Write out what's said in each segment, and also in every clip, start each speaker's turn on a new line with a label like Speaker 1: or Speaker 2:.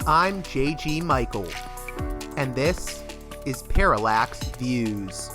Speaker 1: I'm J.G. Michael, and this is Parallax Views.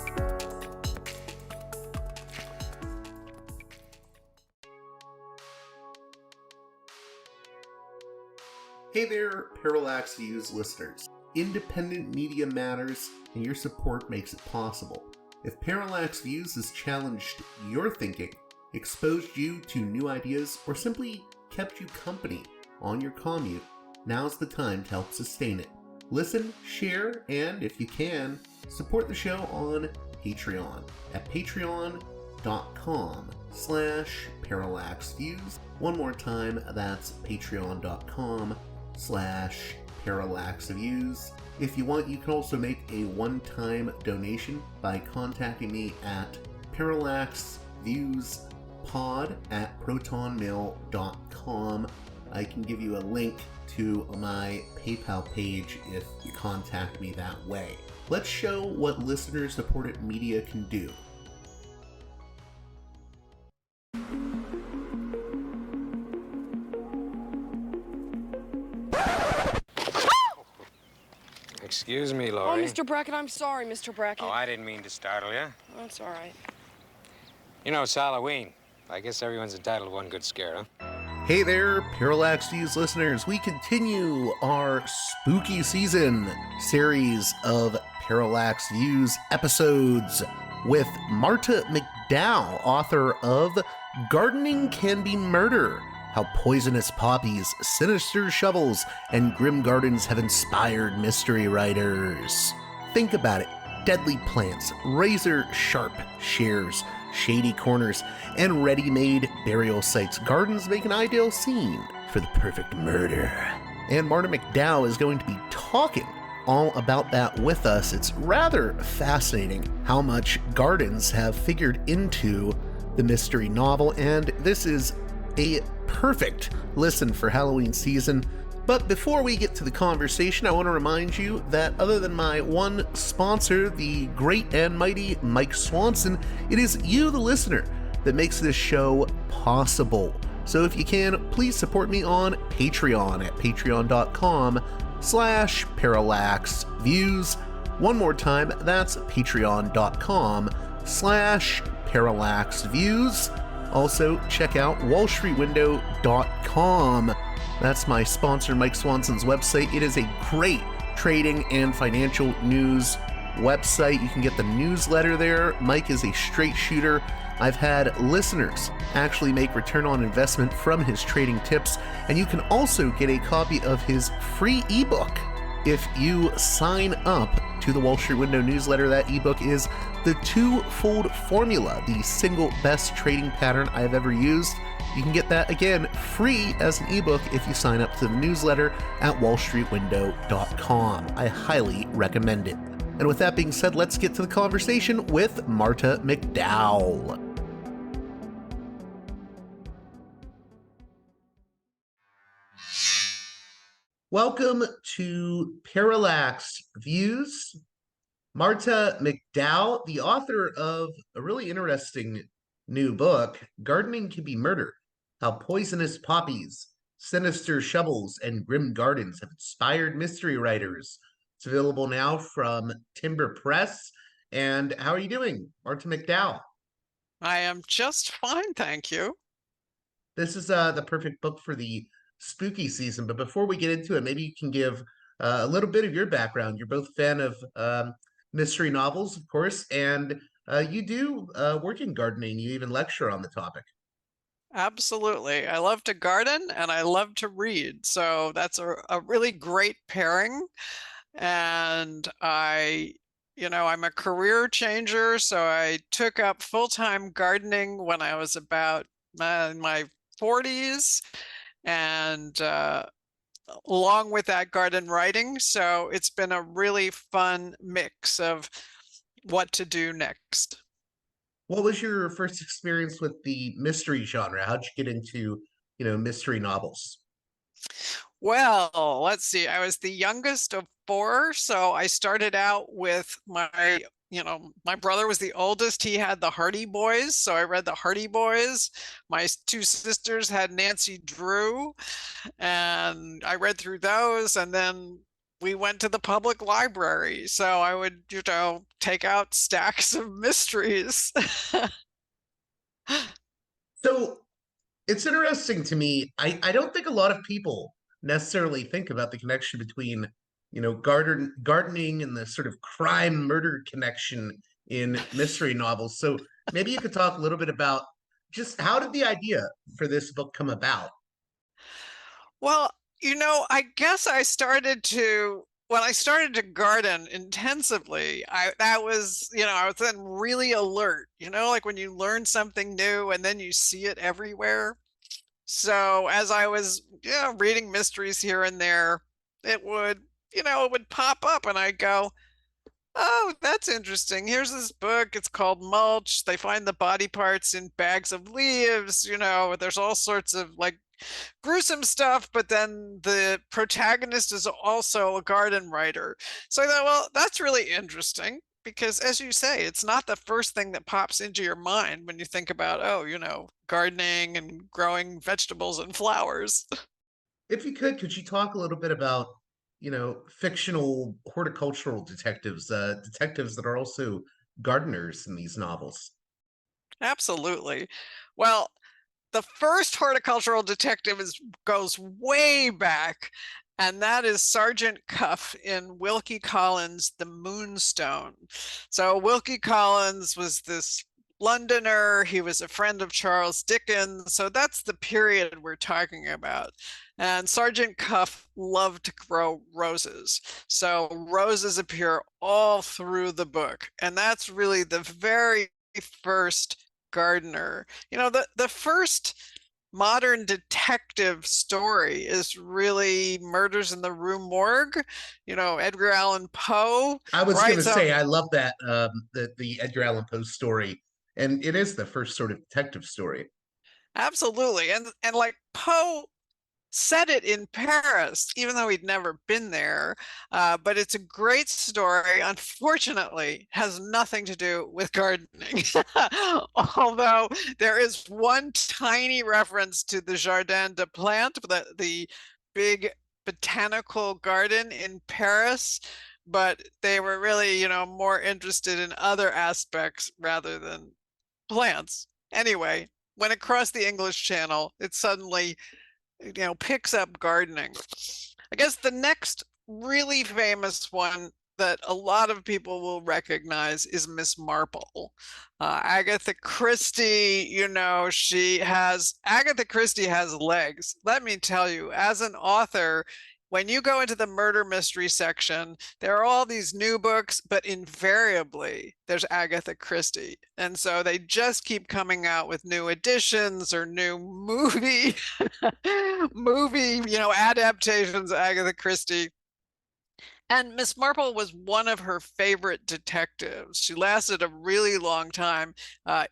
Speaker 1: Hey there, Parallax Views listeners. Independent media matters, and your support makes it possible. If Parallax Views has challenged your thinking, exposed you to new ideas, or simply kept you company on your commute, now's the time to help sustain it. Listen, share, and if you can, support the show on Patreon at patreon.com/parallaxviews. One more time, that's patreon.com/parallaxviews. If you want, you can also make a one-time donation by contacting me at parallaxviewspod@protonmail.com. I can give you a link to my PayPal page if you contact me that way. Let's show what listener-supported media can do.
Speaker 2: Excuse me,
Speaker 3: Oh,
Speaker 2: Laurie.
Speaker 3: Mr. Brackett, I'm sorry, Mr. Brackett.
Speaker 2: Oh, I didn't mean to startle you.
Speaker 3: That's all right.
Speaker 2: You know, it's Halloween. I guess everyone's entitled to one good scare, huh?
Speaker 1: Hey there, Parallax Views listeners. We continue our spooky season series of Parallax Views episodes with Marta McDowell, author of Gardening Can Be Murder: How Poisonous Poppies, Sinister Shovels, and Grim Gardens Have Inspired Mystery Writers. Think about it. Deadly plants, razor-sharp shears, shady corners, and ready-made burial sites. Gardens make an ideal scene for the perfect murder. And Marta McDowell is going to be talking all about that with us. It's rather fascinating how much gardens have figured into the mystery novel, and this is a perfect listen for Halloween season. But before we get to the conversation, I want to remind you that other than my one sponsor, the great and mighty Mike Swanson, it is you, the listener, that makes this show possible. So if you can, please support me on Patreon at patreon.com/parallaxviews. One more time, that's patreon.com/parallaxviews. Also, check out wallstreetwindow.com. That's my sponsor, Mike Swanson's website. It is a great trading and financial news website. You can get the newsletter there. Mike is a straight shooter. I've had listeners actually make return on investment from his trading tips, and you can also get a copy of his free ebook if you sign up to the Wall Street Window newsletter. That ebook is The Twofold Formula, the single best trading pattern I've ever used. You can get that, again, free as an ebook if you sign up to the newsletter at wallstreetwindow.com. I highly recommend it. And with that being said, let's get to the conversation with Marta McDowell. Welcome to Parallax Views. Marta McDowell, the author of a really interesting new book, Gardening Can Be Murder: How Poisonous Poppies, Sinister Shovels, and Grim Gardens Have Inspired Mystery Writers. It's available now from Timber Press. And how are you doing, Marta McDowell?
Speaker 4: I am just fine, thank you.
Speaker 1: This is the perfect book for the spooky season. But before we get into it, maybe you can give a little bit of your background. You're both a fan of mystery novels, of course, and you do work in gardening. You even lecture on the topic.
Speaker 4: Absolutely. I love to garden and I love to read. So that's a really great pairing. And I'm a career changer. So I took up full-time gardening when I was about in my 40s, and along with that, garden writing. So it's been a really fun mix of what to do next.
Speaker 1: What was your first experience with the mystery genre? How'd you get into, mystery novels?
Speaker 4: Well, let's see. I was the youngest of four, so I started out with my my brother was the oldest. He had the Hardy Boys, so I read the Hardy Boys. My two sisters had Nancy Drew, and I read through those. And then we went to the public library, so I would, take out stacks of mysteries.
Speaker 1: So it's interesting to me. I don't think a lot of people necessarily think about the connection between, gardening and the sort of crime murder connection in mystery novels. So maybe you could talk a little bit about just how did the idea for this book come about?
Speaker 4: Well, I guess when I started to garden intensively, I was then really alert, like when you learn something new and then you see it everywhere. So as I was, reading mysteries here and there, it would pop up and I'd go, oh, that's interesting. Here's this book. It's called Mulch. They find the body parts in bags of leaves. There's all sorts of like gruesome stuff, but then the protagonist is also a garden writer. So I thought, well, that's really interesting because, as you say, it's not the first thing that pops into your mind when you think about, oh, gardening and growing vegetables and flowers.
Speaker 1: If you could you talk a little bit about, fictional horticultural detectives, detectives that are also gardeners in these novels?
Speaker 4: Absolutely. Well, the first horticultural detective goes way back, and that is Sergeant Cuff in Wilkie Collins' The Moonstone. So Wilkie Collins was this Londoner. He was a friend of Charles Dickens. So that's the period we're talking about. And Sergeant Cuff loved to grow roses. So roses appear all through the book. And that's really the very first gardener. The first modern detective story is really Murders in the Rue Morgue. Edgar Allan Poe
Speaker 1: I was going to
Speaker 4: writes up.
Speaker 1: say I love that, the Edgar Allan Poe story, and it is the first sort of detective story.
Speaker 4: Absolutely. And like Poe set it in Paris, even though he'd never been there. But it's a great story. Unfortunately, has nothing to do with gardening. Although there is one tiny reference to the Jardin des Plantes, the big botanical garden in Paris. But they were really, more interested in other aspects rather than plants. Anyway, when it crossed the English Channel, it suddenly picks up gardening. I guess the next really famous one that a lot of people will recognize is Miss Marple. Agatha Christie, Agatha Christie has legs. Let me tell you, as an author, when you go into the murder mystery section, there are all these new books, but invariably there's Agatha Christie. And so they just keep coming out with new editions or new adaptations of Agatha Christie. And Miss Marple was one of her favorite detectives. She lasted a really long time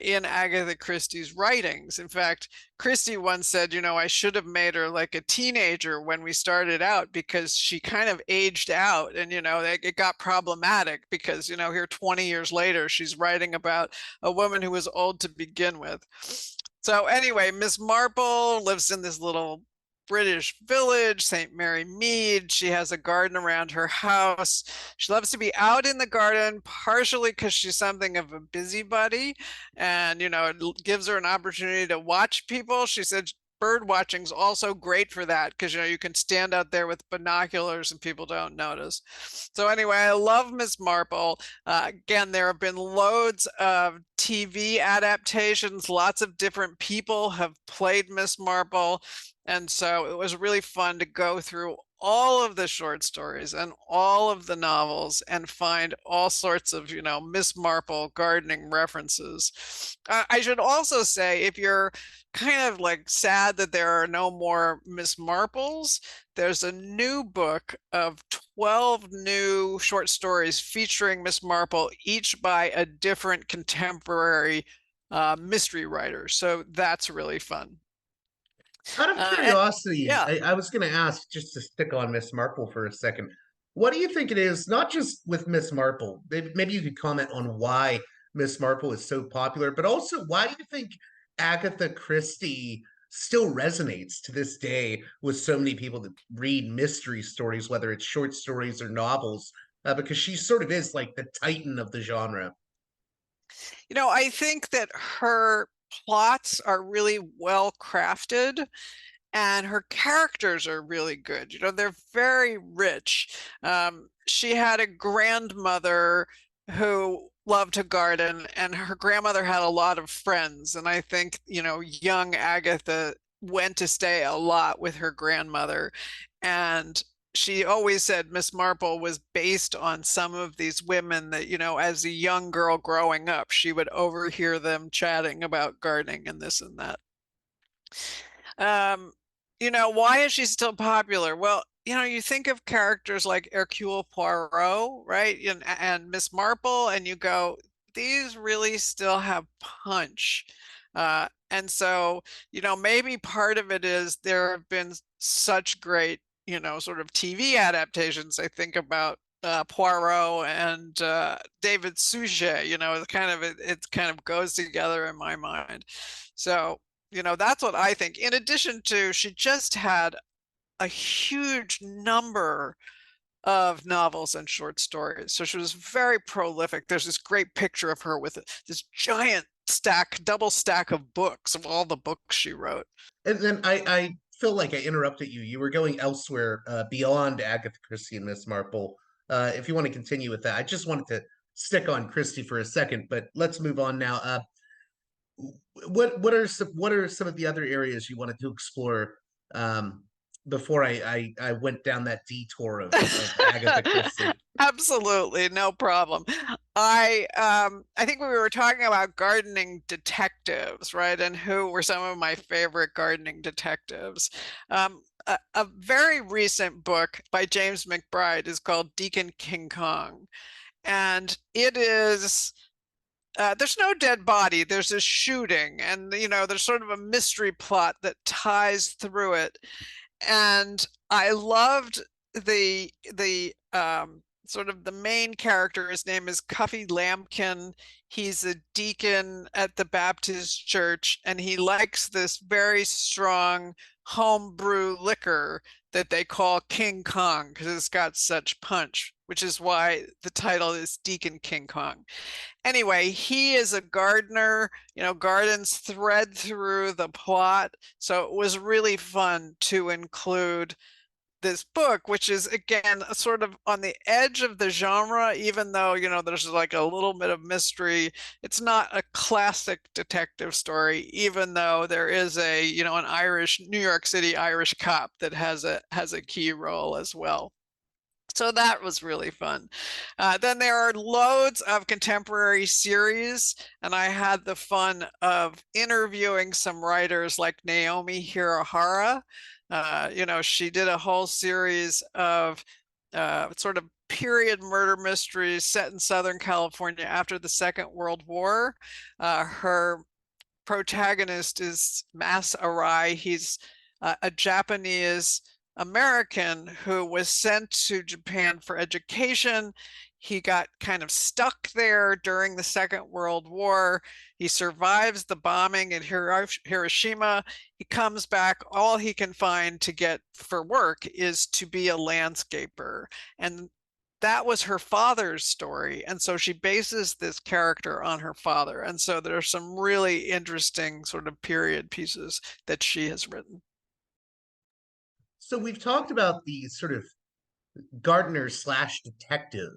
Speaker 4: in Agatha Christie's writings. In fact, Christie once said, I should have made her like a teenager when we started out because she kind of aged out and, it got problematic because, here 20 years later, she's writing about a woman who was old to begin with. So anyway, Miss Marple lives in this little British village, St. Mary Mead. She has a garden around her house. She loves to be out in the garden, partially because she's something of a busybody. And, it gives her an opportunity to watch people. She said bird watching is also great for that because, you can stand out there with binoculars and people don't notice. So anyway, I love Miss Marple. Again, there have been loads of TV adaptations. Lots of different people have played Miss Marple. And so it was really fun to go through all of the short stories and all of the novels and find all sorts of, Miss Marple gardening references. I should also say, if you're kind of like sad that there are no more Miss Marples, there's a new book of 12 new short stories featuring Miss Marple, each by a different contemporary mystery writer. So that's really fun.
Speaker 1: Out of
Speaker 4: And
Speaker 1: curiosity,
Speaker 4: yeah,
Speaker 1: I was going to ask, just to stick on Miss Marple for a second, What do you think it is, not just with Miss Marple? Maybe you could comment on why Miss Marple is so popular, but also why do you think Agatha Christie still resonates to this day with so many people that read mystery stories, whether it's short stories or novels, because she sort of is like the titan of the genre.
Speaker 4: I think that her plots are really well crafted and her characters are really good. They're very rich. She had a grandmother who loved to garden, and her grandmother had a lot of friends. And I think, young Agatha went to stay a lot with her grandmother. And she always said Miss Marple was based on some of these women that, as a young girl growing up, she would overhear them chatting about gardening and this and that. Um, why is she still popular? Well, you think of characters like Hercule Poirot, right? And Miss Marple, and you go, these really still have punch. And so, maybe part of it is there have been such great, sort of TV adaptations. I think about Poirot and David Suchet, it kind of goes together in my mind. So, that's what I think. In addition to, she just had a huge number of novels and short stories. So she was very prolific. There's this great picture of her with this giant double stack of books of all the books she wrote.
Speaker 1: And then I feel like I interrupted you. You were going elsewhere beyond Agatha Christie and Miss Marple. If you want to continue with that, I just wanted to stick on Christie for a second, but let's move on now. What are some of the other areas you wanted to explore um, before I went down that detour of Agatha Christie?
Speaker 4: Absolutely, no problem. I think we were talking about gardening detectives, right? And who were some of my favorite gardening detectives. A very recent book by James McBride is called Deacon King Kong. And it is there's no dead body, there's a shooting, and there's sort of a mystery plot that ties through it. And I loved the sort of the main character. His name is Cuffy Lambkin. He's a deacon at the Baptist church, and he likes this very strong homebrew liquor that they call King Kong because it's got such punch, which is why the title is Deacon King Kong. Anyway, he is a gardener. Gardens thread through the plot. So it was really fun to include this book, which is, again, sort of on the edge of the genre, even though, there's like a little bit of mystery. It's not a classic detective story, even though there is an New York City Irish cop that has a key role as well. So that was really fun. Then there are loads of contemporary series, and I had the fun of interviewing some writers like Naomi Hirahara. She did a whole series of sort of period murder mysteries set in Southern California after the Second World War. Her protagonist is Mas Arai. He's a Japanese American who was sent to Japan for education. He got kind of stuck there during the Second World War. He survives the bombing in Hiroshima. He comes back. All he can find to get for work is to be a landscaper. And that was her father's story. And so she bases this character on her father. And so there are some really interesting sort of period pieces that she has written.
Speaker 1: So we've talked about the sort of gardener slash detective,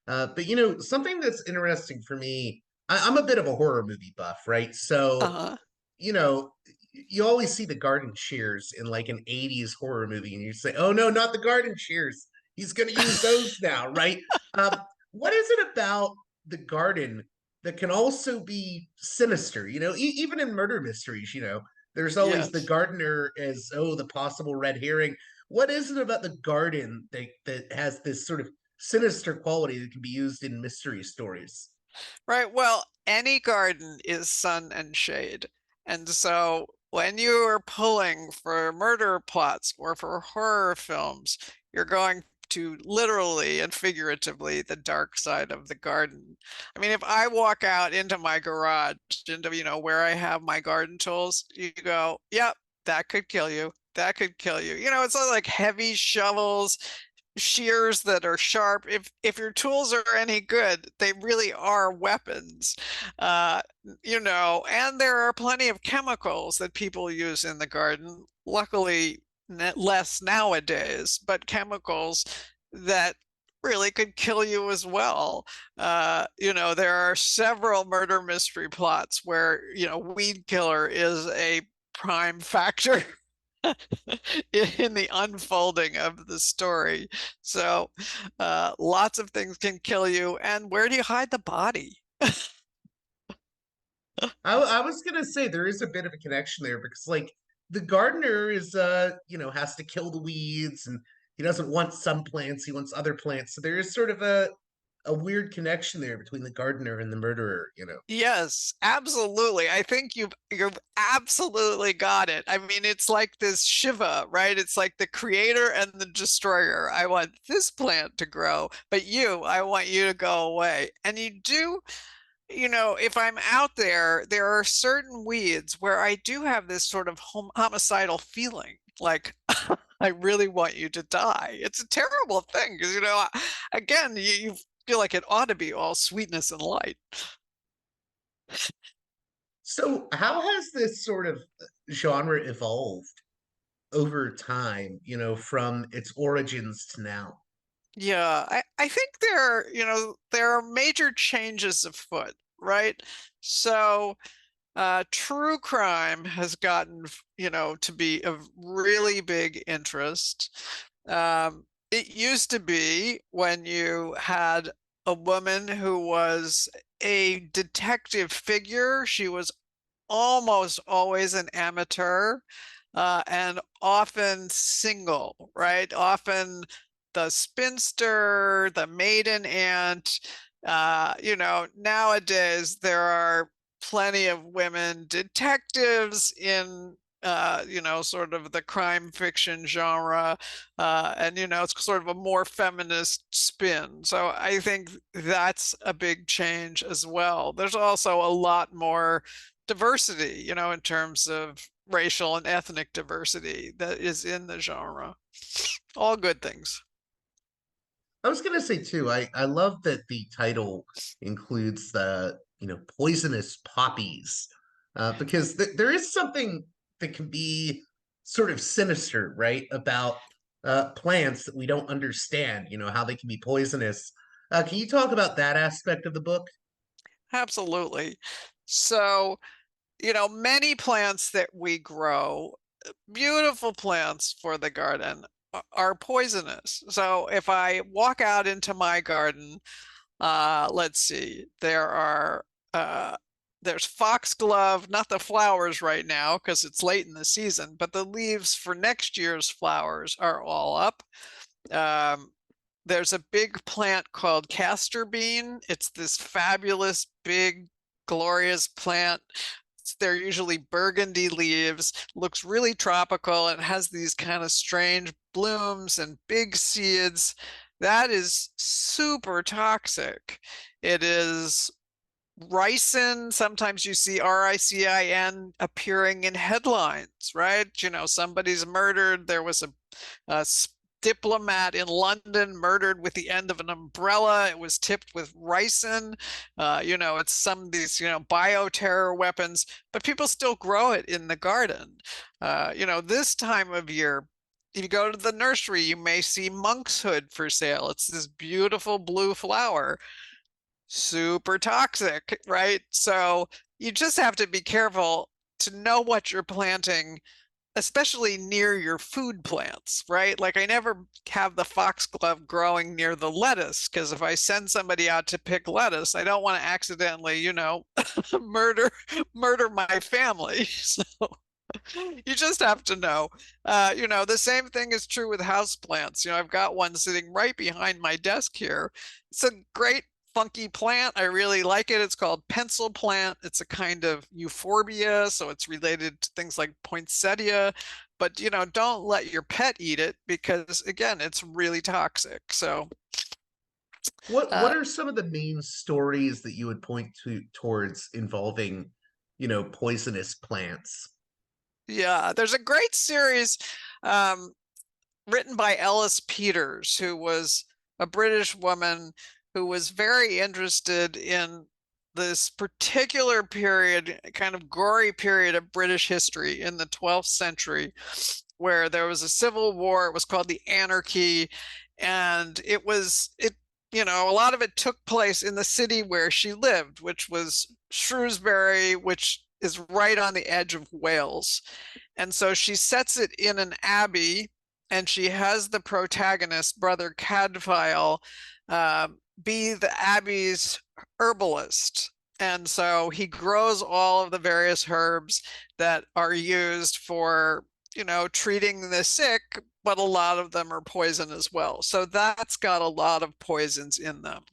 Speaker 1: but something that's interesting for me. I'm a bit of a horror movie buff, right? So
Speaker 4: Uh-huh.
Speaker 1: you know, you always see the garden shears in like an 80s horror movie, and you say, oh no, not the garden shears. He's going to use those now, right? Um, what is it about the garden that can also be sinister? Even in murder mysteries, there's always the
Speaker 4: Yes.
Speaker 1: gardener as, oh, the possible red herring. What is it about the garden that has this sort of sinister quality that can be used in mystery stories?
Speaker 4: Right. Well, any garden is sun and shade. And so when you are pulling for murder plots or for horror films, you're going to literally and figuratively the dark side of the garden. I mean, if I walk out into my garage, into, where I have my garden tools, you go, yep, that could kill you. That could kill you. It's like heavy shovels, shears that are sharp. If your tools are any good, they really are weapons. And there are plenty of chemicals that people use in the garden. Luckily, less nowadays, but chemicals that really could kill you as well. There are several murder mystery plots where, weed killer is a prime factor in the unfolding of the story. So lots of things can kill you. And where do you hide the body?
Speaker 1: I was gonna say there is a bit of a connection there because like the gardener is has to kill the weeds and he doesn't want some plants, he wants other plants. So there is sort of a weird connection there between the gardener and the murderer.
Speaker 4: Yes, absolutely. I think you've absolutely got it. I mean, it's like this Shiva, right? It's like the creator and the destroyer. I want this plant to grow, but I want you to go away. And you do, if I'm out there, there are certain weeds where I do have this sort of homicidal feeling, like I really want you to die. It's a terrible thing because, again, you feel like it ought to be all sweetness and light.
Speaker 1: So how has this sort of genre evolved over time, from its origins to now?
Speaker 4: Yeah, I think there are major changes afoot, right? So true crime has gotten, to be of really big interest. It used to be when you had a woman who was a detective figure, she was almost always an amateur, and often single, right? Often the spinster, the maiden aunt. Nowadays there are plenty of women detectives in sort of the crime fiction genre, and it's sort of a more feminist spin. So I think that's a big change as well. There's also a lot more diversity, in terms of racial and ethnic diversity that is in the genre. All good things.
Speaker 1: I was gonna say too, I love that the title includes the, poisonous poppies, because there is something that can be sort of sinister, right, about plants that we don't understand, how they can be poisonous. Can you talk about that aspect of the book?
Speaker 4: Absolutely. So, many plants that we grow, beautiful plants for the garden, are poisonous. So if I walk out into my garden, let's see, there's foxglove, not the flowers right now because it's late in the season, but the leaves for next year's flowers are all up. Um, there's a big plant called castor bean. It's this fabulous, big, glorious plant. They're usually burgundy leaves, looks really tropical, and has these kind of strange blooms and big seeds. That is super toxic. It is ricin. Sometimes you see RICIN appearing in headlines, right? Somebody's murdered. There was a diplomat in London murdered with the end of an umbrella. It was tipped with ricin. It's some of these, bioterror weapons, but people still grow it in the garden. This time of year, if you go to the nursery, you may see monkshood for sale. It's this beautiful blue flower, super toxic, right? So you just have to be careful to know what you're planting, especially near your food plants, right? Like I never have the foxglove growing near the lettuce because if I send somebody out to pick lettuce, I don't want to accidentally, murder my family. So you just have to know. The same thing is true with house plants. I've got one sitting right behind my desk here. It's a great funky plant. I really like it. It's called pencil plant. It's a kind of euphorbia, so it's related to things like poinsettia. but don't let your pet eat it because again, it's really toxic. So
Speaker 1: What
Speaker 4: uh,
Speaker 1: are some of the main stories that you would point to towards involving, poisonous plants?
Speaker 4: yeah, there's a great series um, written by Ellis Peters, who was a British woman who was very interested in this particular period, kind of gory period of British history in the 12th century, where there was a civil war. It was called the Anarchy, and a lot of it took place in the city where she lived, which was Shrewsbury, which is right on the edge of Wales. And so she sets it in an abbey, and she has the protagonist, Brother Cadfael, uh, be the abbey's herbalist. And so he grows all of the various herbs that are used for, treating the sick, but a lot of them are poison as well. So that's got a lot of poisons in them.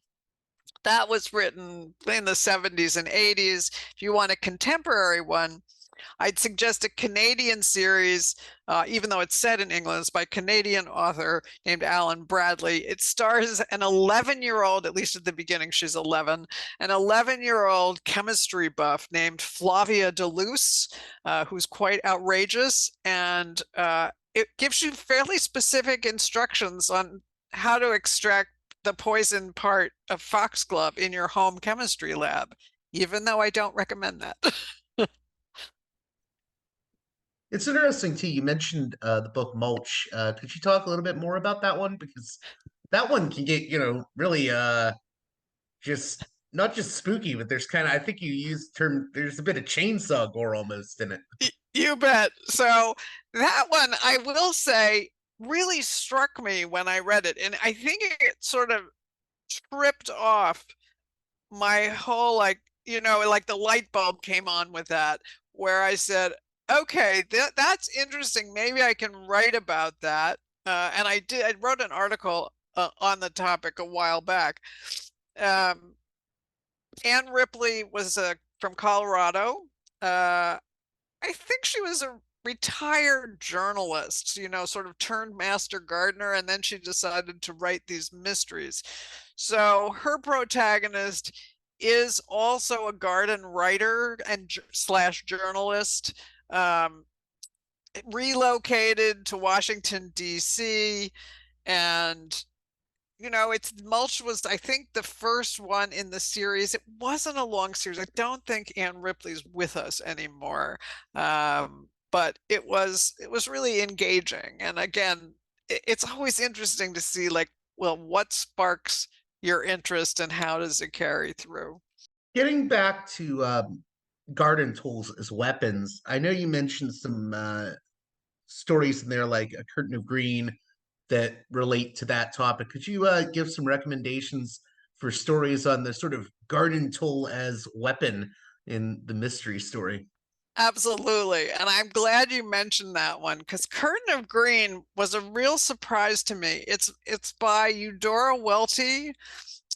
Speaker 4: That was written in the 70s and 80s. If you want a contemporary one, I'd suggest a Canadian series, even though it's set in England. It's by a Canadian author named Alan Bradley. It stars an 11-year-old, at least at the beginning, she's 11, an 11-year-old chemistry buff named Flavia Deleuze, who's quite outrageous. And it gives you fairly specific instructions on how to extract the poison part of foxglove in your home chemistry lab, even though I don't recommend that.
Speaker 1: It's interesting too. You mentioned the book Mulch. Could you talk a little bit more about that one? Because that one can get, really just not just spooky, but there's kind of, I think you used the term, there's a bit of chainsaw gore almost in it.
Speaker 4: You bet. So that one, I will say, really struck me when I read it. And I think it sort of tripped off my whole, like the light bulb came on with that, where I said, okay, that's interesting. Maybe I can write about that. And I did. I wrote an article on the topic a while back. Um, Anne Ripley was from Colorado. I think she was a retired journalist, sort of turned master gardener, and then she decided to write these mysteries. So her protagonist is also a garden writer and slash journalist, um, relocated to Washington, D.C., and it's Mulch was, I think, the first one in the series. It wasn't a long series. I don't think Anne Ripley's with us anymore. But it was really engaging. And again, it's always interesting to see, like, well, what sparks your interest and how does it carry through?
Speaker 1: Getting back to garden tools as weapons, I know you mentioned some stories in there like A Curtain of Green that relate to that topic. Could you give some recommendations for stories on the sort of garden tool as weapon in the mystery story?
Speaker 4: Absolutely. And I'm glad you mentioned that one because Curtain of Green was a real surprise to me. It's by Eudora Welty,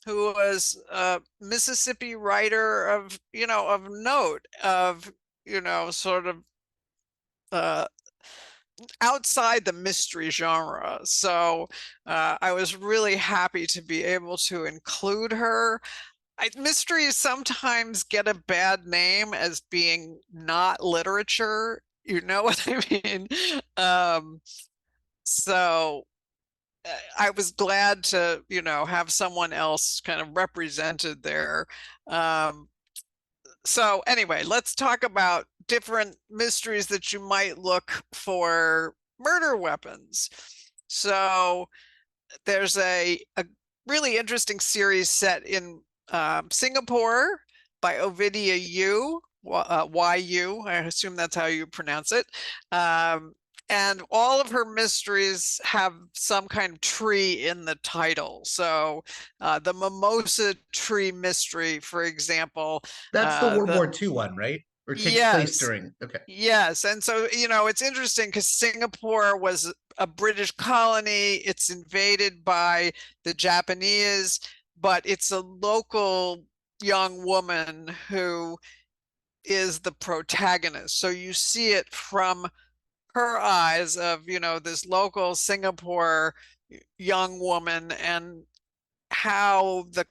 Speaker 4: who was a Mississippi writer of note, of, sort of uh, outside the mystery genre. So I was really happy to be able to include her. Mysteries sometimes get a bad name as being not literature. You know what I mean? Um, so I was glad to, have someone else kind of represented there. Um, so anyway, let's talk about different mysteries that you might look for murder weapons. So there's a really interesting series set in Singapore by Ovidia Yu, YU. I assume that's how you pronounce it. And all of her mysteries have some kind of tree in the title. So the mimosa tree mystery, for example,
Speaker 1: That's the World
Speaker 4: the
Speaker 1: War II one, right? Or takes place
Speaker 4: yes,
Speaker 1: during. Okay.
Speaker 4: yes. And so, it's interesting because Singapore was a British colony. It's invaded by the Japanese, but it's a local young woman who is the protagonist. So you see it from her eyes of, this local Singapore young woman, and how the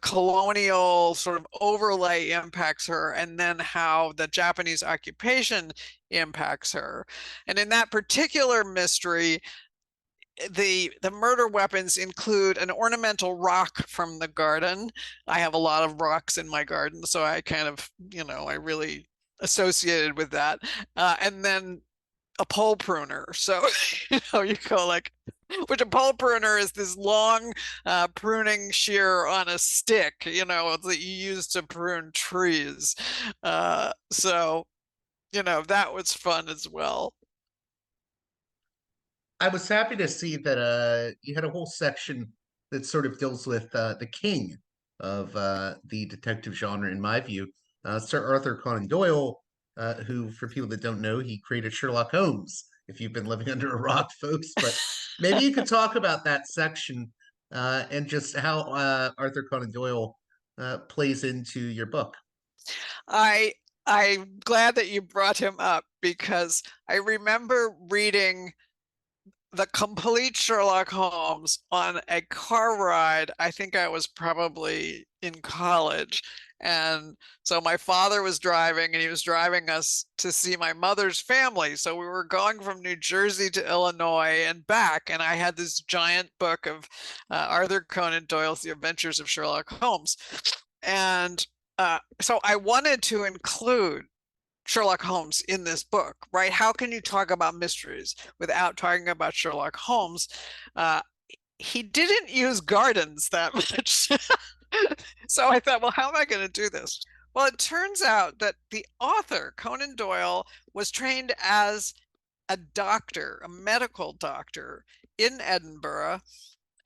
Speaker 4: colonial sort of overlay impacts her, and then how the Japanese occupation impacts her. And in that particular mystery, the murder weapons include an ornamental rock from the garden. I have a lot of rocks in my garden, so I kind of, I really associated with that. And then a pole pruner. So, you go like, which a pole pruner is this long pruning shear on a stick, that you use to prune trees. So, that was fun as well.
Speaker 1: I was happy to see that you had a whole section that sort of deals with the king of the detective genre, in my view, Sir Arthur Conan Doyle, who, for people that don't know, he created Sherlock Holmes. If you've been living under a rock, folks, but maybe you could talk about that section and just how Arthur Conan Doyle plays into your book.
Speaker 4: I I'm glad that you brought him up, because I remember reading the complete Sherlock Holmes on a car ride. I think I was probably in college. And so my father was driving, and he was driving us to see my mother's family. So we were going from New Jersey to Illinois and back. And I had this giant book of Arthur Conan Doyle's The Adventures of Sherlock Holmes. And so I wanted to include Sherlock Holmes in this book, right? How can you talk about mysteries without talking about Sherlock Holmes? Uh, he didn't use gardens that much. So I thought, well, how am I going to do this? Well, it turns out that the author, Conan Doyle, was trained as a doctor, a medical doctor in Edinburgh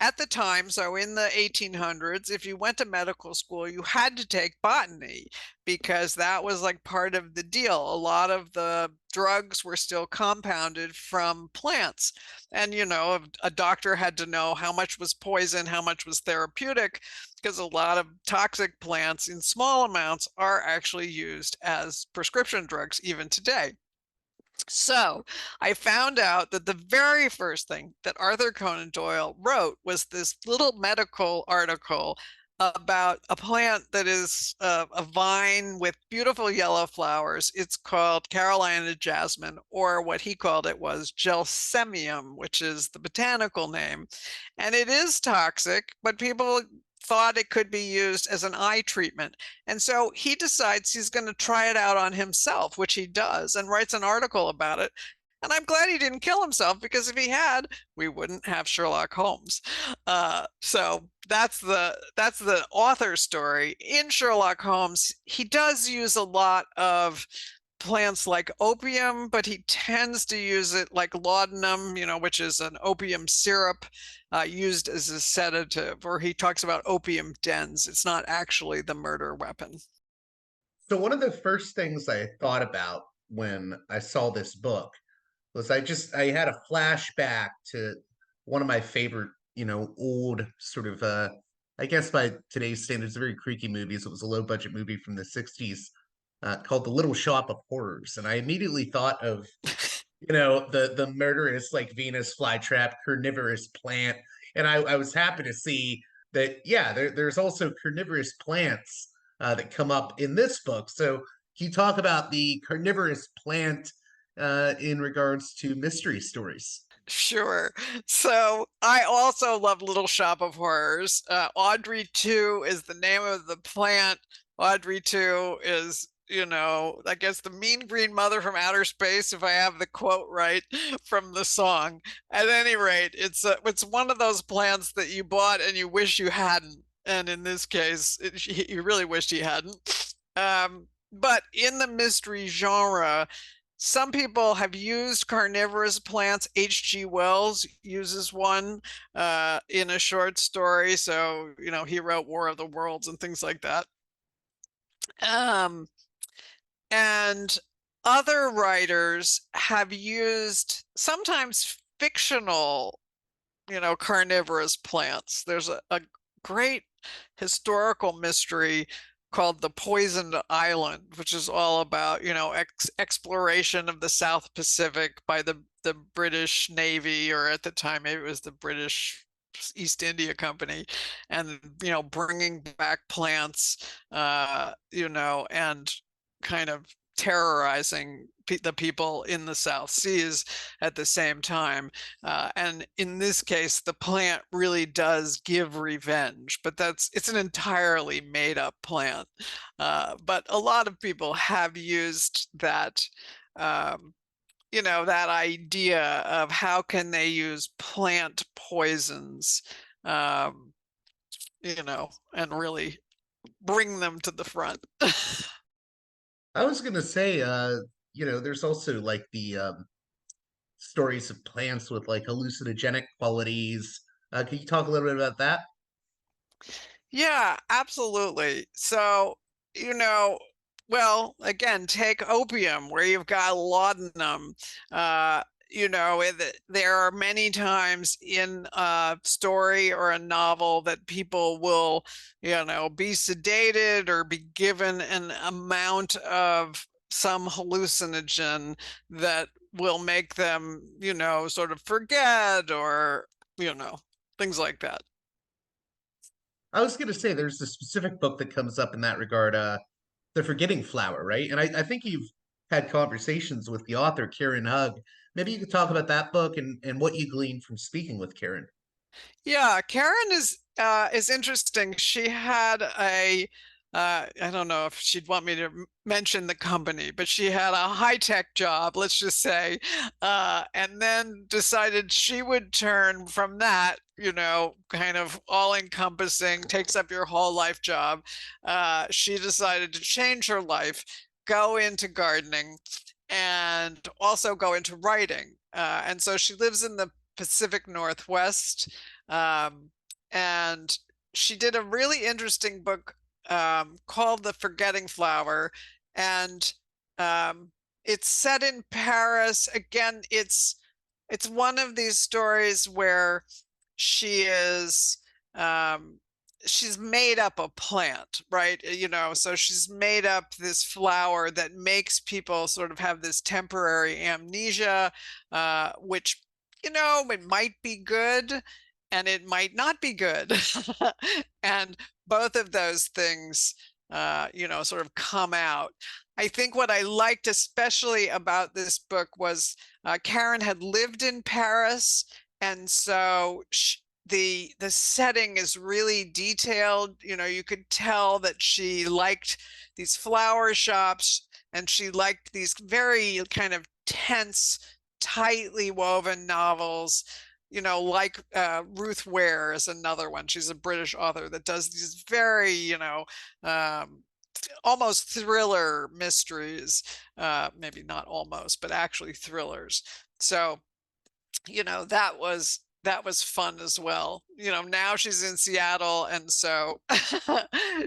Speaker 4: at the time. So in the 1800s, if you went to medical school, you had to take botany, because that was like part of the deal. A lot of the drugs were still compounded from plants. And, a doctor had to know how much was poison, how much was therapeutic, because a lot of toxic plants in small amounts are actually used as prescription drugs even today. So I found out that the very first thing that Arthur Conan Doyle wrote was this little medical article about a plant that is a vine with beautiful yellow flowers. It's called Carolina jasmine, or what he called it was gelsemium, which is the botanical name. And it is toxic, but people thought it could be used as an eye treatment. And so he decides he's going to try it out on himself, which he does, and writes an article about it. And I'm glad he didn't kill himself, because if he had, we wouldn't have Sherlock Holmes. So that's the author's story. In Sherlock Holmes, he does use a lot of plants like opium, but he tends to use it like laudanum, which is an opium syrup used as a sedative, or he talks about opium dens. It's not actually the murder weapon.
Speaker 1: So one of the first things I thought about when I saw this book was I had a flashback to one of my favorite, old sort of I guess by today's standards, very creaky movies. It was a low budget movie from the 60s called The Little Shop of Horrors. And I immediately thought of, the murderous like Venus flytrap carnivorous plant. And I was happy to see that, yeah, there's also carnivorous plants that come up in this book. So can you talk about the carnivorous plant in regards to mystery stories?
Speaker 4: Sure. So I also love Little Shop of Horrors. Audrey 2 is the name of the plant. Audrey 2 is, I guess the mean green mother from outer space, if I have the quote right from the song. At any rate, it's one of those plants that you bought and you wish you hadn't. And in this case, you really wished you hadn't. But in the mystery genre, some people have used carnivorous plants. H.G. Wells uses one in a short story. So, he wrote War of the Worlds and things like that. And other writers have used sometimes fictional, carnivorous plants. There's a great historical mystery called The Poisoned Island, which is all about, exploration of the South Pacific by the British Navy, or at the time maybe it was the British East India Company, and bringing back plants, and kind of terrorizing the people in the South Seas at the same time. And in this case, the plant really does give revenge, but it's an entirely made up plant. But a lot of people have used that, that idea of how can they use plant poisons, and really bring them to the front.
Speaker 1: I was gonna say, there's also like the stories of plants with like hallucinogenic qualities. Can you talk a little bit about that?
Speaker 4: Yeah, absolutely. So, you know, well, again, take opium where you've got laudanum. There are many times in a story or a novel that people will, be sedated or be given an amount of some hallucinogen that will make them, sort of forget, or, things like that.
Speaker 1: I was gonna say there's a specific book that comes up in that regard, The Forgetting Flower, right? And I think you've had conversations with the author, Karen Hugg. Maybe you could talk about that book and what you gleaned from speaking with Karen.
Speaker 4: Yeah, Karen is interesting. She had I don't know if she'd want me to mention the company, but she had a high-tech job, let's just say, and then decided she would turn from that, kind of all-encompassing, takes up your whole life job. She decided to change her life, go into gardening, and also go into writing. And so she lives in the Pacific Northwest, um, and she did a really interesting book, called The Forgetting Flower. And it's set in Paris. Again, it's one of these stories where she is she's made up a plant, right? So she's made up this flower that makes people sort of have this temporary amnesia, which, it might be good and it might not be good. And both of those things, sort of come out. I think what I liked especially about this book was, Karen had lived in Paris, and so the setting is really detailed. You could tell that she liked these flower shops, and she liked these very kind of tense, tightly woven novels. Like, Ruth Ware is another one. She's a British author that does these very, um, almost thriller mysteries. Maybe not almost, but actually thrillers. So, that was fun as well. Now she's in Seattle, and so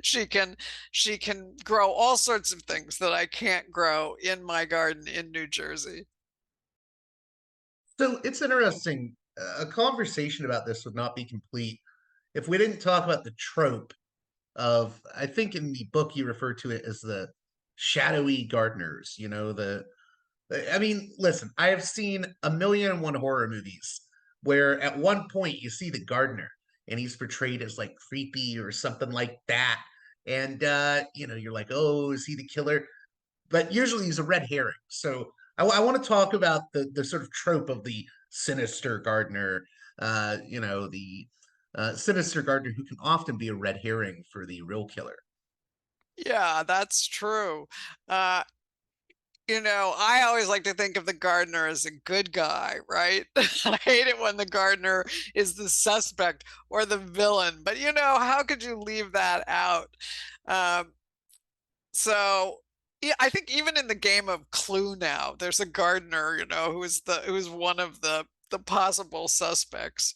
Speaker 4: she can she can grow all sorts of things that I can't grow in my garden in New Jersey.
Speaker 1: So it's interesting. A conversation about this would not be complete if we didn't talk about the trope of, I think in the book you refer to it as the shadowy gardeners. I mean, listen, I have seen a million and one horror movies where at one point you see the gardener and he's portrayed as like creepy or something like that. And you're like, oh, is he the killer? But usually he's a red herring. So I want to talk about the sort of trope of the sinister gardener, the sinister gardener who can often be a red herring for the real killer.
Speaker 4: Yeah, that's true. Uh, I always like to think of the gardener as a good guy, right? I hate it when the gardener is the suspect or the villain, but how could you leave that out? Um, so yeah, I think even in the game of Clue now, there's a gardener, who's one of the possible suspects.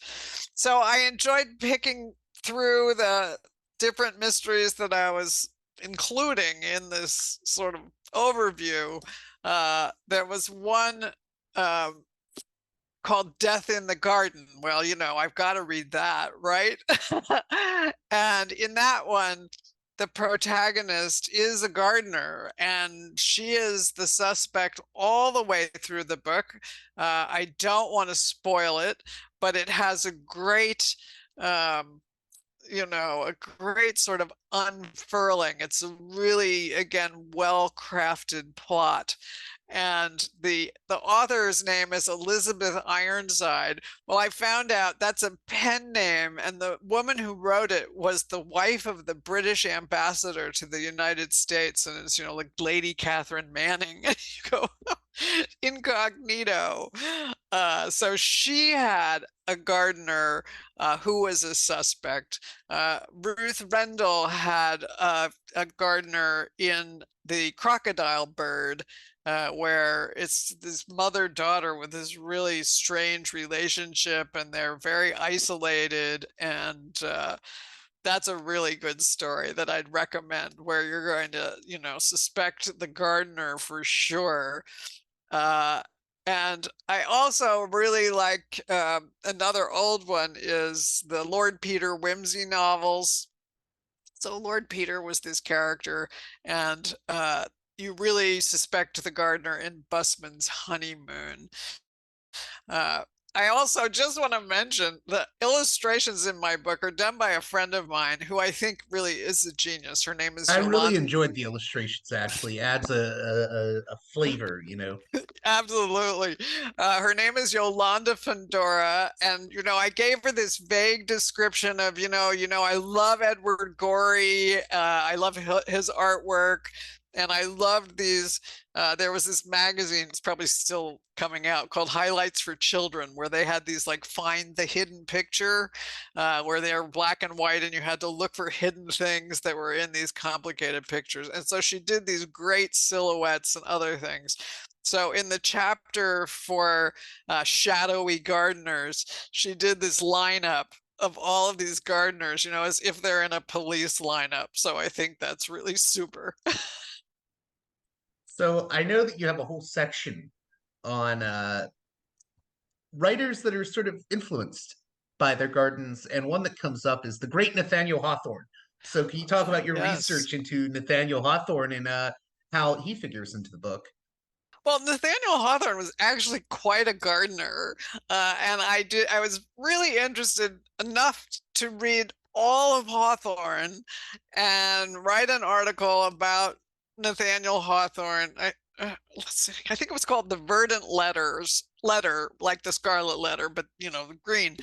Speaker 4: So I enjoyed picking through the different mysteries that I was including in this sort of overview. There was one, um, called Death in the Garden. Well, I've got to read that, right? And in that one, the protagonist is a gardener, and she is the suspect all the way through the book. I don't want to spoil it, but it has a great a great sort of unfurling. It's a really, again, well-crafted plot. And the author's name is Elizabeth Ironside. Well, I found out that's a pen name, and the woman who wrote it was the wife of the British ambassador to the United States, and it's, like Lady Catherine Manning. You go incognito. So she had a gardener who was a suspect. Ruth Rendell had a gardener in The Crocodile Bird, where it's this mother-daughter with this really strange relationship, and they're very isolated, and that's a really good story that I'd recommend, where you're going to, suspect the gardener for sure. And I also really like another old one is the Lord Peter Whimsy novels. So Lord Peter was this character, and you really suspect the gardener in Busman's Honeymoon. I also just want to mention the illustrations in my book are done by a friend of mine who I think really is a genius. Her name is
Speaker 1: I really
Speaker 4: Yolanda.
Speaker 1: enjoyed the illustrations. Actually, adds a flavor.
Speaker 4: Absolutely. Her name is Yolanda Fandora. And, I gave her this vague description of, I love Edward Gorey. I love his artwork. And I loved these. There was this magazine, it's probably still coming out, called Highlights for Children, where they had these like find the hidden picture, where they were black and white, and you had to look for hidden things that were in these complicated pictures. And so she did these great silhouettes and other things. So in the chapter for shadowy gardeners, she did this lineup of all of these gardeners, as if they're in a police lineup. So I think that's really super.
Speaker 1: So I know that you have a whole section on writers that are sort of influenced by their gardens, and one that comes up is the great Nathaniel Hawthorne. So can you talk about your
Speaker 4: Yes.
Speaker 1: research into Nathaniel Hawthorne and how he figures into the book?
Speaker 4: Well, Nathaniel Hawthorne was actually quite a gardener, and I was really interested enough to read all of Hawthorne and write an article about Nathaniel Hawthorne. Let's see, I think it was called The Verdant Letter, like the Scarlet Letter, but the green.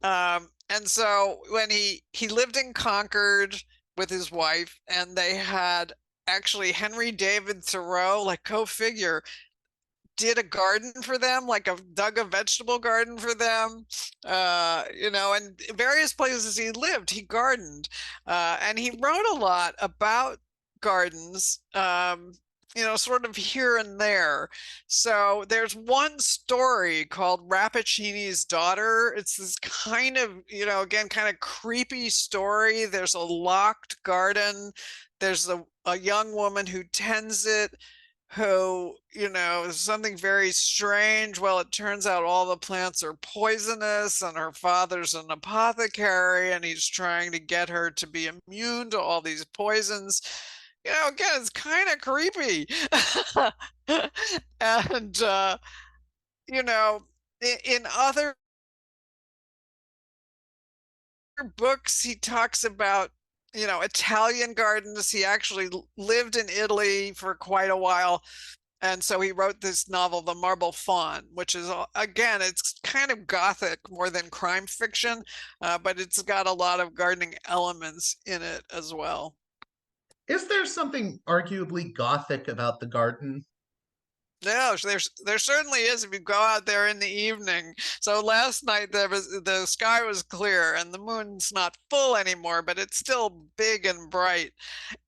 Speaker 4: And so when he lived in Concord with his wife, and they had actually Henry David Thoreau, like, go figure, did a garden for them, like dug a vegetable garden for them, and various places he lived, he gardened, and he wrote a lot about gardens, sort of here and there. So there's one story called Rappaccini's Daughter. It's this kind of, again, kind of creepy story. There's a locked garden. There's a young woman who tends it, who, is something very strange. Well, it turns out all the plants are poisonous, and her father's an apothecary, and he's trying to get her to be immune to all these poisons. Again, it's kind of creepy. And, in other books, he talks about, Italian gardens. He actually lived in Italy for quite a while. And so he wrote this novel, The Marble Faun, which is, again, it's kind of gothic more than crime fiction, but it's got a lot of gardening elements in it as well.
Speaker 1: Is there something arguably gothic about the garden?
Speaker 4: No, there certainly is if you go out there in the evening. So last night the sky was clear and the moon's not full anymore, but it's still big and bright.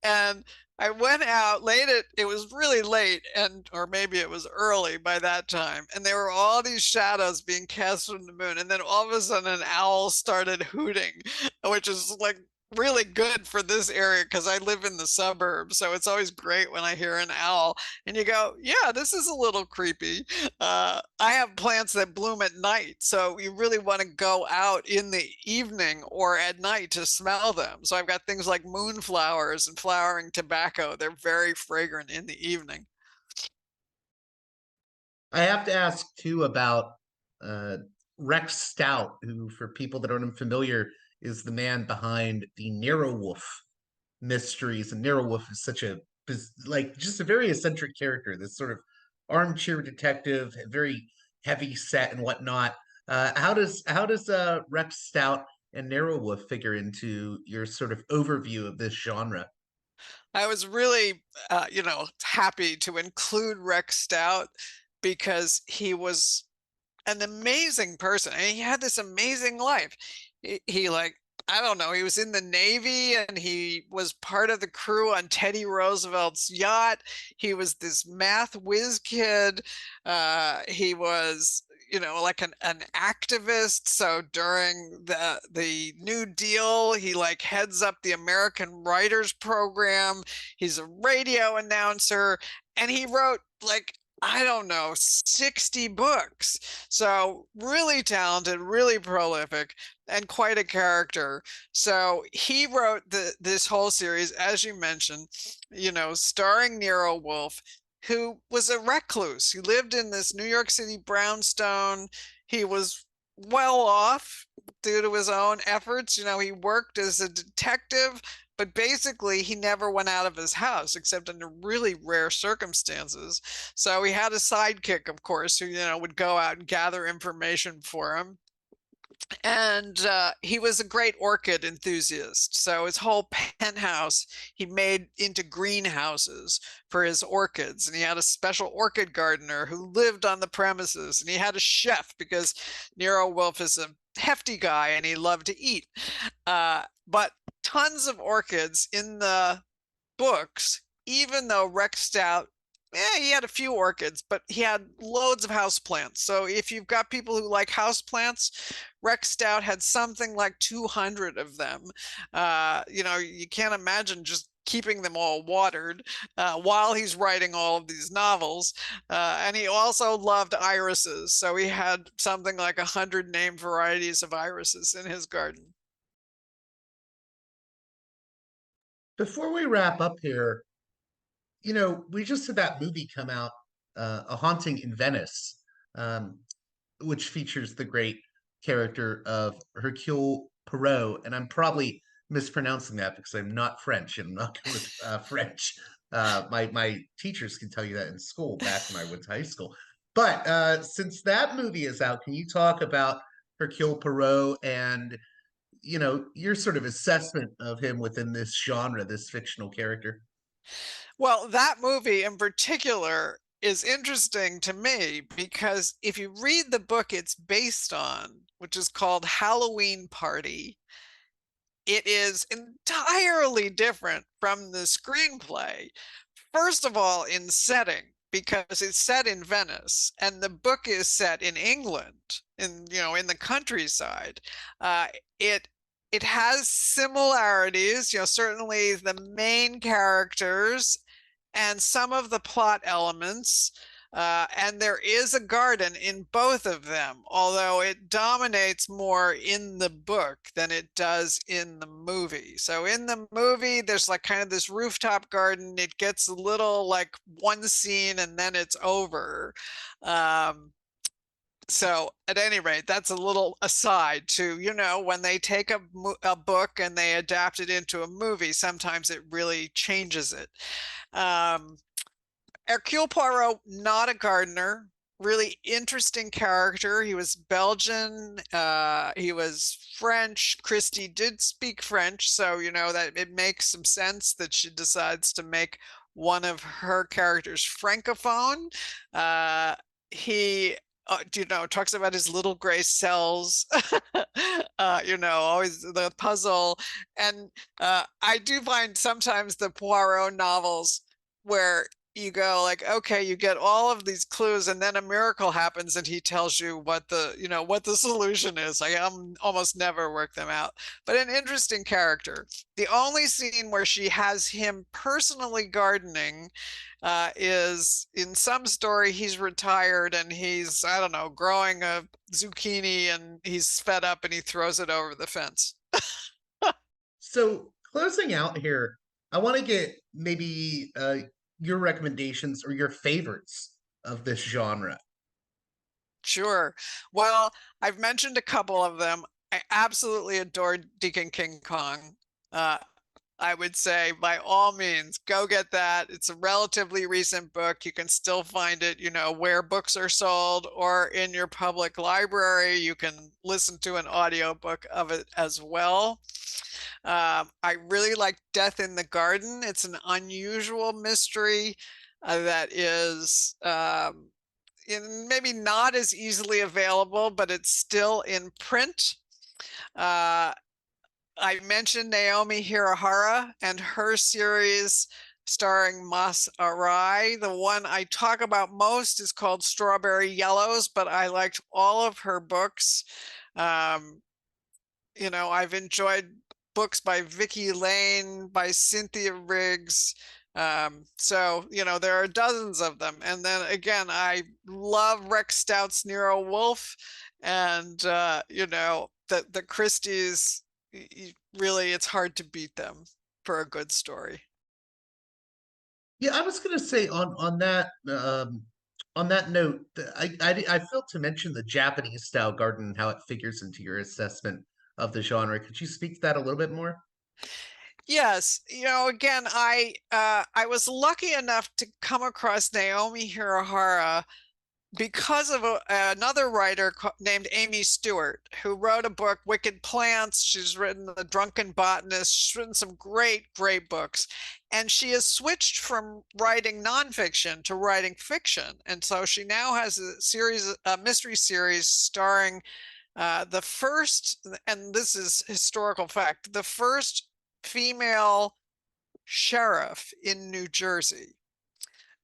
Speaker 4: And I went out late it was really late, or maybe it was early by that time, and there were all these shadows being cast from the moon, and then all of a sudden an owl started hooting, which is like really good for this area because I live in the suburbs. So it's always great when I hear an owl and you go, yeah, this is a little creepy. I have plants that bloom at night. So you really want to go out in the evening or at night to smell them. So I've got things like moonflowers and flowering tobacco. They're very fragrant in the evening.
Speaker 1: I have to ask too about uh, Rex Stout, who, for people that aren't unfamiliar, is the man behind the Narrow Wolf mysteries. And Narrow Wolf is such a like just a very eccentric character. This sort of armchair detective, very heavy set and whatnot. How does Rex Stout and Narrow Wolf figure into your sort of overview of this genre?
Speaker 4: I was really, happy to include Rex Stout because he was an amazing person. And he had this amazing life. He like, I don't know, he was in the Navy and he was part of the crew on Teddy Roosevelt's yacht. He was this math whiz kid. He was, like an activist. So during the New Deal, he like heads up the American Writers Program. He's a radio announcer, and he wrote like, I don't know, 60 books. So really talented, really prolific, and quite a character. So he wrote this whole series, as you mentioned, starring Nero Wolfe, who was a recluse. He lived in this New York City brownstone. He was well off due to his own efforts. He worked as a detective, but basically he never went out of his house except under really rare circumstances. So he had a sidekick, of course, who, would go out and gather information for him. And he was a great orchid enthusiast. So his whole penthouse he made into greenhouses for his orchids. And he had a special orchid gardener who lived on the premises. And he had a chef because Nero Wolfe is a hefty guy and he loved to eat. But tons of orchids in the books, even though Rex Stout, he had a few orchids, but he had loads of houseplants. So if you've got people who like houseplants, Rex Stout had something like 200 of them. You can't imagine just keeping them all watered while he's writing all of these novels. And he also loved irises. So he had something like 100 named varieties of irises in his garden.
Speaker 1: Before we wrap up here, we just had that movie come out, A Haunting in Venice, um, which features the great character of Hercule Poirot, and I'm probably mispronouncing that because I'm not French and I'm not good with French. My teachers can tell you that in school back when I went to high school. But since that movie is out, can you talk about Hercule Poirot and your sort of assessment of him within this genre, this fictional character?
Speaker 4: Well, that movie in particular is interesting to me because if you read the book it's based on, which is called Halloween Party, it is entirely different from the screenplay. First of all, in setting, because it's set in Venice and the book is set in England, in the countryside. Uh, it it has similarities, certainly the main characters and some of the plot elements. And there is a garden in both of them, although it dominates more in the book than it does in the movie. So in the movie, there's like kind of this rooftop garden. It gets a little like one scene and then it's over. So at any rate, that's a little aside to, when they take a book and they adapt it into a movie, sometimes it really changes it. Um, Hercule Poirot, not a gardener, really interesting character. He was Belgian, he was French. Christie did speak French, so that it makes some sense that she decides to make one of her characters francophone. He talks about his little gray cells, always the puzzle. And I do find sometimes the Poirot novels where you go like, okay, you get all of these clues, and then a miracle happens, and he tells you what the solution is. I almost never work them out, but an interesting character. The only scene where she has him personally gardening is in some story. He's retired and he's, I don't know, growing a zucchini, and he's fed up and he throws it over the fence.
Speaker 1: So, closing out here, I want to get maybe your recommendations or your favorites of this genre.
Speaker 4: Sure. Well, I've mentioned a couple of them. I absolutely adore Deacon King Kong. Uh, I would say by all means, go get that. It's a relatively recent book. You can still find it, where books are sold or in your public library. You can listen to an audiobook of it as well. I really like Death in the Garden. It's an unusual mystery that is maybe not as easily available, but it's still in print. I mentioned Naomi Hirahara and her series starring Mas Arai. The one I talk about most is called Strawberry Yellows, but I liked all of her books. I've enjoyed books by Vicky Lane, by Cynthia Riggs. There are dozens of them. And then again, I love Rex Stout's Nero Wolfe, and the Christies. Really, it's hard to beat them for a good story.
Speaker 1: Yeah, I was going to say on that note, I failed to mention the Japanese style garden and how it figures into your assessment of the genre. Could you speak to that a little bit more?
Speaker 4: Yes, again, I was lucky enough to come across Naomi Hirahara because of another writer named Amy Stewart, who wrote a book, Wicked Plants. She's written The Drunken Botanist. She's written some great, great books. And she has switched from writing nonfiction to writing fiction. And so she now has a mystery series starring the first, and this is historical fact, the first female sheriff in New Jersey.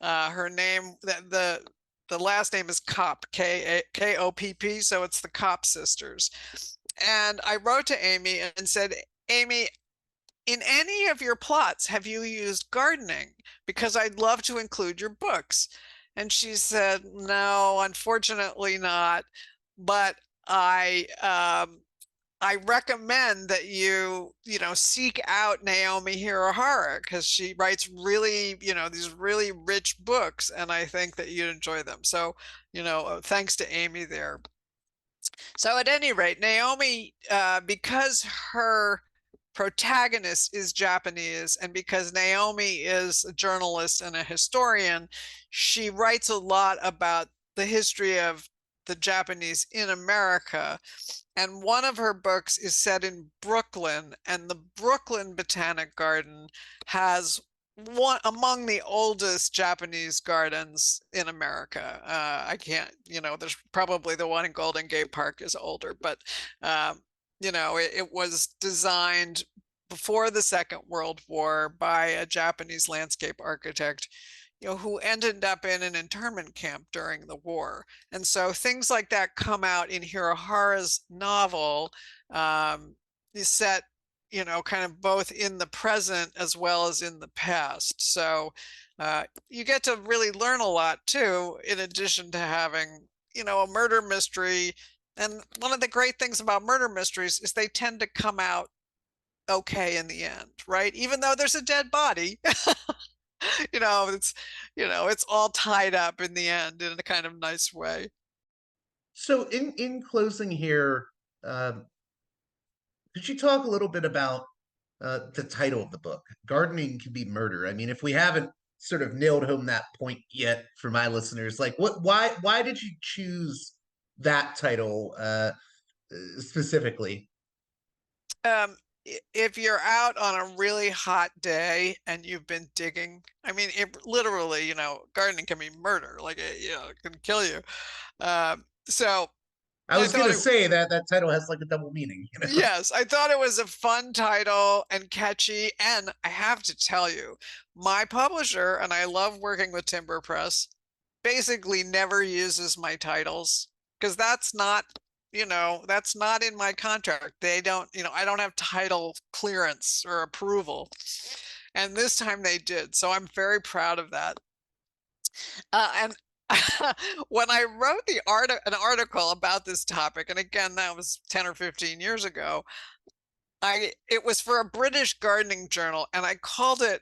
Speaker 4: Her name, the last name is Kopp, Kopp, so it's the Kopp sisters. And I wrote to Amy and said, Amy, in any of your plots, have you used gardening? Because I'd love to include your books. And she said, no, unfortunately not. But I recommend that you seek out Naomi Hirahara, because she writes really, these really rich books, and I think that you'd enjoy them. So, thanks to Amy there. So at any rate, Naomi, because her protagonist is Japanese, and because Naomi is a journalist and a historian, she writes a lot about the history of the Japanese in America. And one of her books is set in Brooklyn, and the Brooklyn Botanic Garden has one among the oldest Japanese gardens in America. I can't, there's probably the one in Golden Gate Park is older, but it was designed before the Second World War by a Japanese landscape architect, who ended up in an internment camp during the war. And so things like that come out in Hirahara's novel, is set, kind of both in the present as well as in the past. So you get to really learn a lot too, in addition to having, a murder mystery. And one of the great things about murder mysteries is they tend to come out okay in the end, right? Even though there's a dead body. It's all tied up in the end in a kind of nice way.
Speaker 1: So, in closing here, um, could you talk a little bit about the title of the book? Gardening Can Be Murder. I mean, if we haven't sort of nailed home that point yet for my listeners, like why did you choose that title specifically?
Speaker 4: Um, if you're out on a really hot day and you've been digging, I mean, it literally, gardening can be murder. Like, it can kill you. So
Speaker 1: I
Speaker 4: I
Speaker 1: was
Speaker 4: thought
Speaker 1: gonna
Speaker 4: it
Speaker 1: say that that title has like a double meaning, you know.
Speaker 4: Yes, I thought it was a fun title and catchy. And I have to tell you, my publisher, and I love working with Timber Press, basically never uses my titles because that's not in my contract. They don't, I don't have title clearance or approval. And this time they did. So I'm very proud of that. And when I wrote an article about this topic, and again, that was 10 or 15 years ago, it was for a British gardening journal, and I called it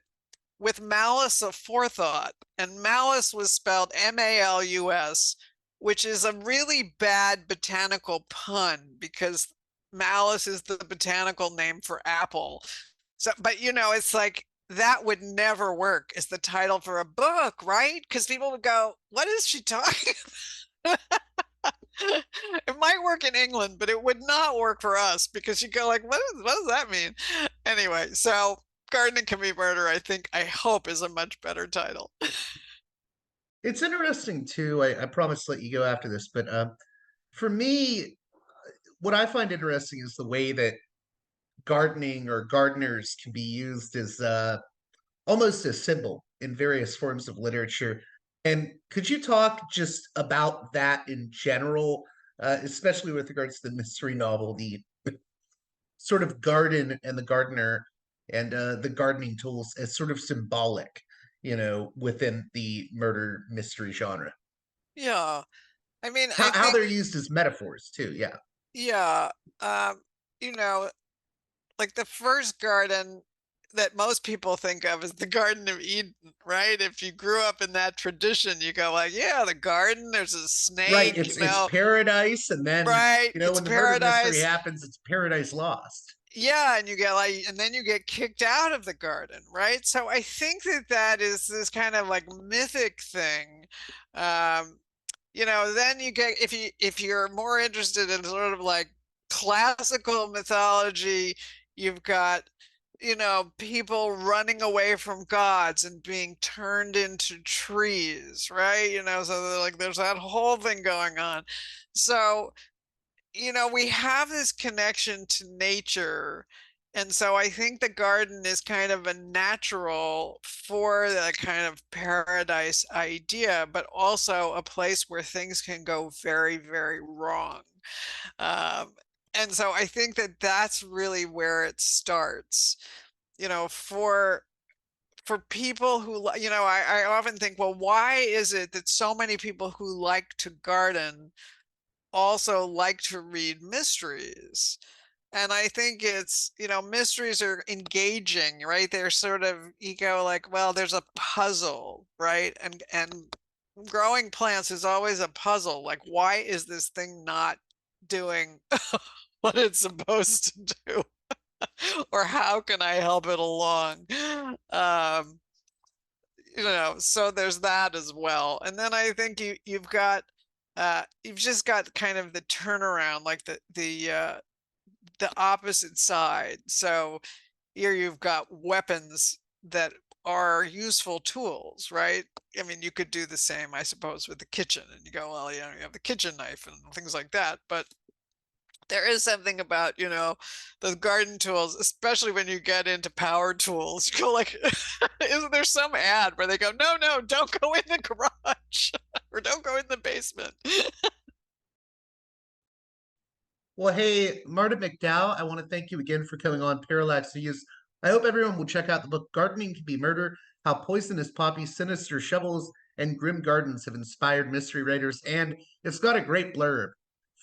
Speaker 4: With Malice Aforethought. And malice was spelled M-A-L-U-S, which is a really bad botanical pun because malice is the botanical name for apple. So, but it's like that would never work as the title for a book, right? Because people would go, "What is she talking?" It might work in England, but it would not work for us because you go like, what does that mean? Anyway, so Gardening Can Be Murder, I hope is a much better title.
Speaker 1: It's interesting too. I promise to let you go after this, but for me, what I find interesting is the way that gardening or gardeners can be used as almost a symbol in various forms of literature. And could you talk just about that in general, especially with regards to the mystery novel, the sort of garden and the gardener and the gardening tools as sort of symbolic, within the murder mystery genre?
Speaker 4: Yeah. I mean, I
Speaker 1: How
Speaker 4: think,
Speaker 1: they're used as metaphors too. Yeah.
Speaker 4: yeah, you know, like the first garden that most people think of is the Garden of Eden, right? If you grew up in that tradition, you go like, yeah, the garden, there's a
Speaker 1: Right.
Speaker 4: snake,
Speaker 1: It's paradise, and then
Speaker 4: right? It's
Speaker 1: when the murder mystery
Speaker 4: paradise.
Speaker 1: happens, it's paradise lost.
Speaker 4: Yeah, and then you get kicked out of the garden, right? So I think that is this kind of like mythic thing. Um, then you get, if you're more interested in sort of like classical mythology, you've got, people running away from gods and being turned into trees, right? So like there's that whole thing going on. So we have this connection to nature. And so I think the garden is kind of a natural for the kind of paradise idea, but also a place where things can go very, very wrong. Um, and so I think that that's really where it starts. For people who, I often think, well, why is it that so many people who like to garden also like to read mysteries? And I think it's, mysteries are engaging, right? They're sort of, you go like, well, there's a puzzle, right? And growing plants is always a puzzle. Like, why is this thing not doing what it's supposed to do? Or how can I help it along? Um, so there's that as well. And then I think you've just got kind of the turnaround, like the opposite side. So here you've got weapons that are useful tools, right? I mean, you could do the same, I suppose, with the kitchen, and you go, well, you have the kitchen knife and things like that. But there is something about, the garden tools, especially when you get into power tools. You go like, isn't there some ad where they go, no, no, don't go in the garage or don't go in the basement?
Speaker 1: Well, hey, Marta McDowell, I want to thank you again for coming on Parallax Views. I hope everyone will check out the book Gardening Can Be Murder: How Poisonous Poppies, Sinister Shovels, and Grim Gardens Have Inspired Mystery Writers. And it's got a great blurb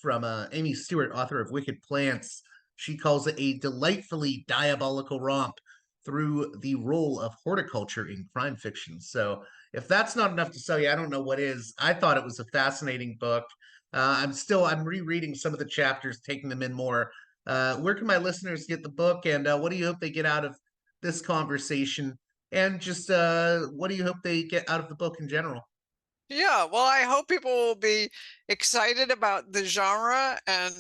Speaker 1: from Amy Stewart, author of Wicked Plants. She calls it a delightfully diabolical romp through the role of horticulture in crime fiction. So if that's not enough to sell you, I don't know what is. I thought it was a fascinating book. I'm rereading some of the chapters, taking them in more. Where can my listeners get the book, and what do you hope they get out of this conversation? And just what do you hope they get out of the book in general?
Speaker 4: Yeah, well, I hope people will be excited about the genre and,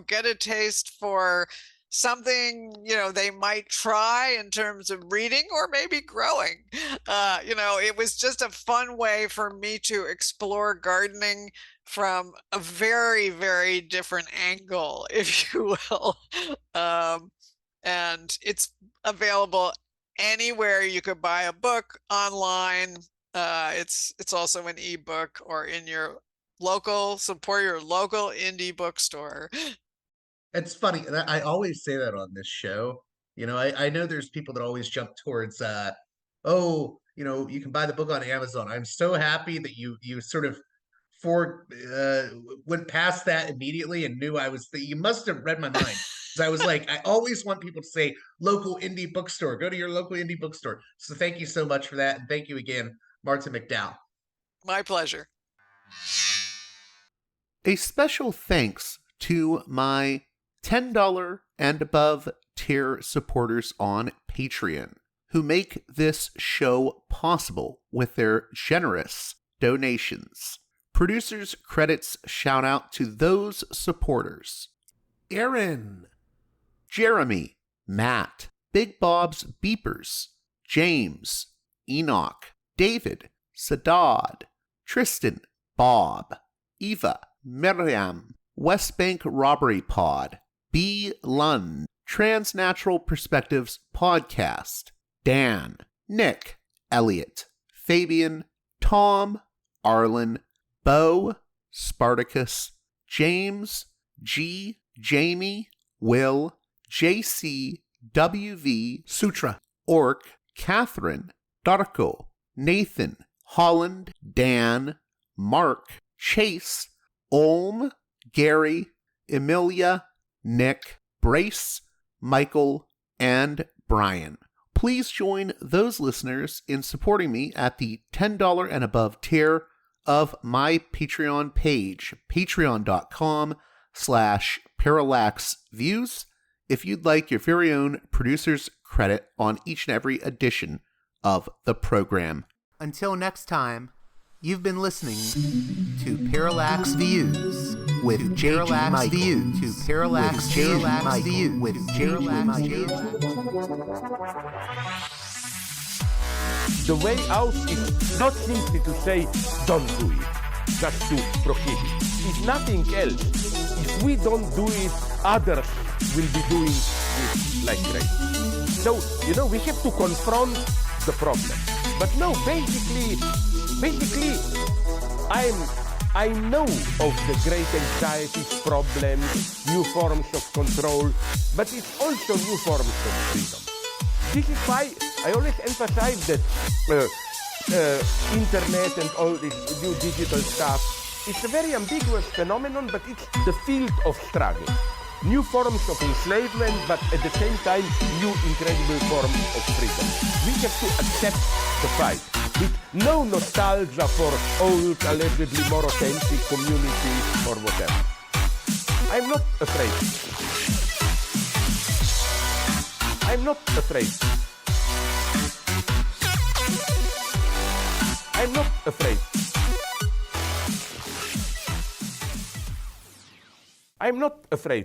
Speaker 4: get a taste for something, they might try in terms of reading or maybe growing. It was just a fun way for me to explore gardening from a very, very different angle, if you will. And it's available anywhere you could buy a book online. It's also an ebook or in your support your local indie bookstore.
Speaker 1: It's funny. I always say that on this show. I know there's people that always jump towards, you can buy the book on Amazon. I'm so happy that you sort of went past that immediately and knew you must have read my mind. Because I was like, I always want people to say local indie bookstore. Go to your local indie bookstore. So thank you so much for that. And thank you again, Marta McDowell.
Speaker 4: My pleasure.
Speaker 1: A special thanks to my $10 and above tier supporters on Patreon, who make this show possible with their generous donations. Producers' credits shout out to those supporters: Aaron, Jeremy, Matt, Big Bob's Beepers, James, Enoch, David, Sadad, Tristan, Bob, Eva, Miriam, West Bank Robbery Pod, B. Lund, Transnatural Perspectives Podcast, Dan, Nick, Elliot, Fabian, Tom, Arlen, Bo, Spartacus, James, G, Jamie, Will, JC, WV, Sutra, Orc, Catherine, Darko, Nathan, Holland, Dan, Mark, Chase, Olm, Gary, Emilia, Nick, Brace, Michael, and Brian. Please join those listeners in supporting me at the $10 and above tier of my Patreon page, patreon.com/Parallax Views, if you'd like your very own producer's credit on each and every edition of the program. Until next time, you've been listening to Parallax Views with Parallax Views to Parallax Views with Parallax Views.
Speaker 5: The way out is not simply to say, don't do it, just to prohibit. It's nothing else. If we don't do it, others will be doing it like crazy. So, we have to confront the problem. But no, basically, I know of the great anxieties, problems, new forms of control, but it's also new forms of freedom. This is why I always emphasize that internet and all this new digital stuff, it's a very ambiguous phenomenon, but it's the field of struggle. New forms of enslavement, but at the same time, new incredible forms of freedom. We have to accept the fight with no nostalgia for old, allegedly more authentic communities or whatever. I'm not afraid. I'm not afraid. I'm not afraid. I'm not afraid.